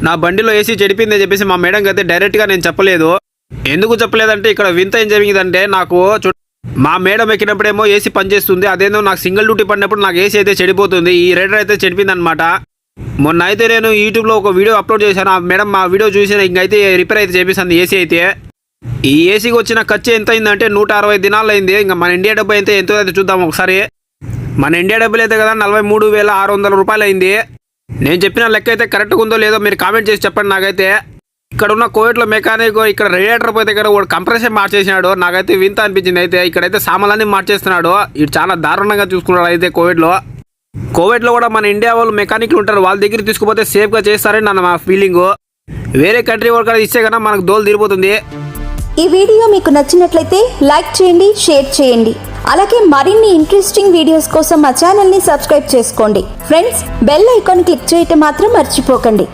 నా బండిలో ఏసీ చెడిపోయిందని చెప్పేసి మా మేడంకి అయితే డైరెక్ట్గా నేను చెప్పలేదు. ఎందుకు చెప్పలేదంటే ఇక్కడ వింత ఏం జరిగిందంటే నాకు మా మేడం ఎక్కినప్పుడేమో ఏసీ పనిచేస్తుంది, అదేందో నాకు సింగిల్ డ్యూటీ పడినప్పుడు నాకు ఏసీ అయితే చెడిపోతుంది. ఈ రైడర్ అయితే చెడిపోయింది అనమాట. మొన్న అయితే నేను యూట్యూబ్లో ఒక వీడియో అప్లోడ్ చేశాను. ఆ మేడం మా వీడియో చూసిన ఇంకైతే రిపేర్ అయితే చేపిస్తుంది ఏసీ అయితే. ఈ ఏసీకి వచ్చిన ఖర్చు ఎంత అయిందంటే 160 దినాలు అయింది. ఇంకా మన ఇండియా డబ్బు అయితే ఎంతో అయితే చూద్దాం ఒకసారి. మన ఇండియా డబ్బులు అయితే కదా 43,600 రూపాయలు అయింది. నేను చెప్పిన లెక్క అయితే కరెక్ట్గా ఉందో లేదో మీరు కామెంట్ చేసి చెప్పండి. నాకైతే ఇక్కడ ఉన్న కోవిడ్లో మెకానిక్ ఇక్కడ రేడియేటర్ పోతే దగ్గర వాడు కంప్రెషన్ మార్చేసినాడు. నాకైతే వింత అనిపించింది. అయితే ఇక్కడైతే సామాన్లన్నీ మార్చేస్తున్నాడు. ఇటు చాలా దారుణంగా చూసుకున్నాడు. అయితే కోవిడ్లో కూడా మన ఇండియా వాళ్ళు మెకానిక్లు ఉంటారు, వాళ్ళ దగ్గర తీసుకుపోతే సేఫ్గా చేస్తారని నా ఫీలింగ్. వేరే కంట్రీ వాళ్ళు కూడా ఇస్తే కన్నా మనకు దోలు తీరిపోతుంది. ఈ వీడియో మీకు నచ్చినట్లయితే లైక్ చేయండి, షేర్ చేయండి. అలాగే మరిన్ని ఇంట్రెస్టింగ్ వీడియోస్ కోసం మా ఛానల్ని సబ్స్క్రైబ్ చేసుకోండి. ఫ్రెండ్స్, బెల్ ఐకాన్ క్లిక్ చేయటం మాత్రం మర్చిపోకండి.